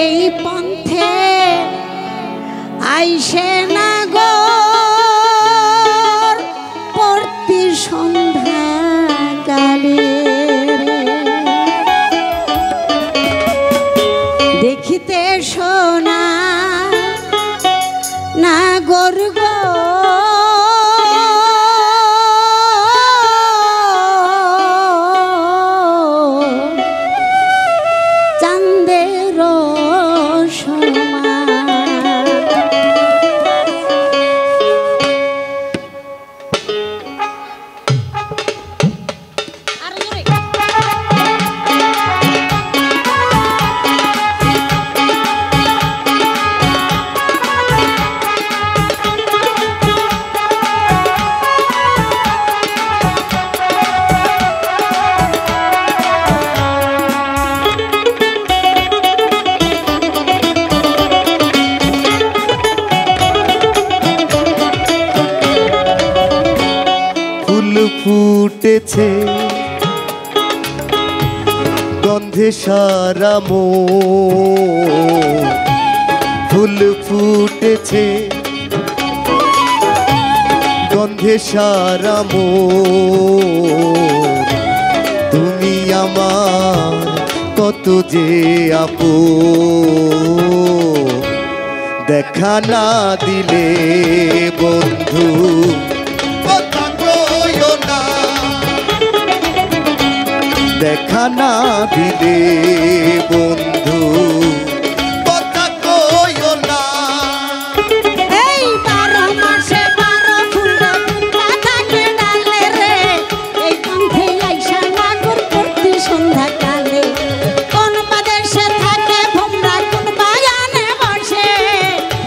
এই পন্থে আইসে না গো প্রতি সন্ধ্যা কালে দেখিতে সোনা না গর্গ ফুটেছে গন্ধে সারা মন ফুল ফুটেছে গন্ধে সারা মন তুমি আমার কত যে আপন দেখা না দিলে বন্ধু দেখা না দিলে বন্ধু কথা কইও না এই 12 মাসে 12 ফুলটা ফুটলা থাকে ডালে রে এই পন্থে আইসা নাগর প্রতি সন্ধ্যা কালে কোন বাদেশে থাকে ভোমরা কোন বাগানে বসে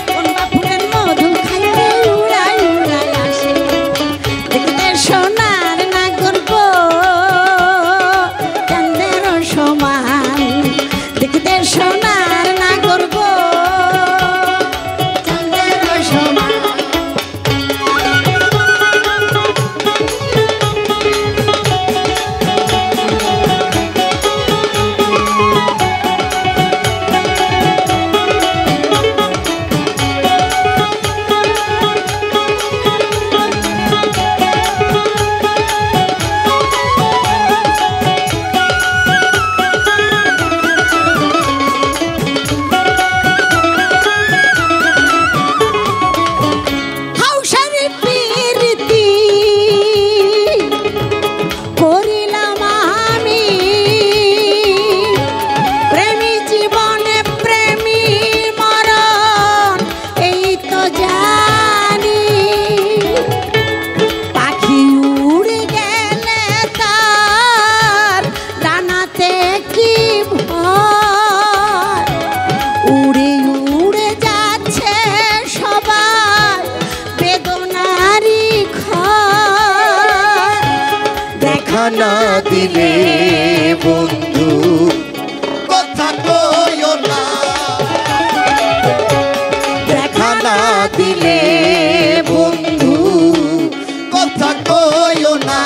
কোন বা ফুলের মধু খাইতে উড়াই উড়াই আসে দেখতে সোনার নাগর গো সমান দেখতে সোনার নাগর গো চাঁদের সমান না দিলে বন্ধু কথা কইও না দেখা না দিলে বন্ধু কথা কইও না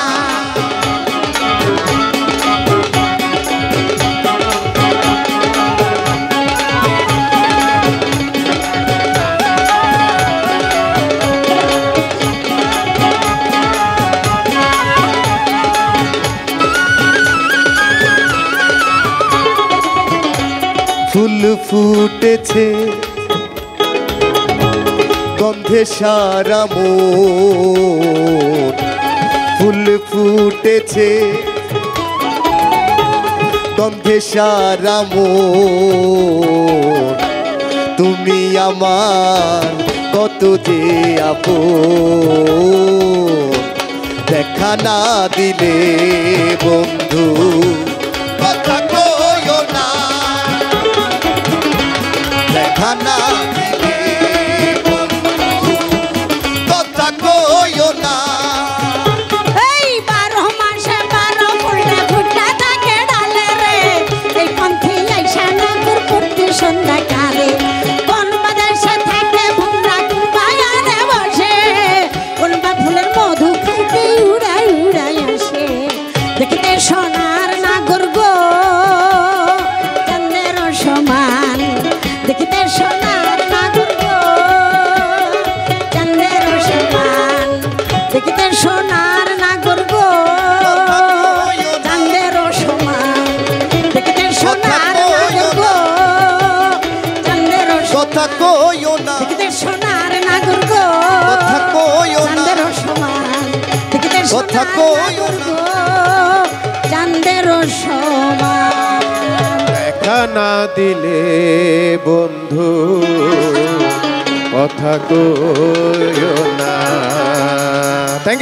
ফুল ফুটেছে গন্ধে সারা মন ফুল ফুটেছে গন্ধে সারা মন তুমি আমার কত যে আপন দেখা না দিলে বন্ধু কথা কইও না দেখা না দিলে বন্ধু কথা কইও না এই 12 মাসে 12 ফুলটা ফুটলা থাকে ডালে রে এই পন্থে আইসা নাগর প্রতি সন্ধ্যা কালে কোন বাদেশে থাকে ভোমরা কোন বাগানে বসে কোন বা ফুলের মধু খাইতে উড়াই উড়াই আসে দেখতে সোনার নাগর গো চাঁদের সমান গো চাঁদেরও সমান। দেখা না দিলে বন্ধু কথা কইও না। Thank you.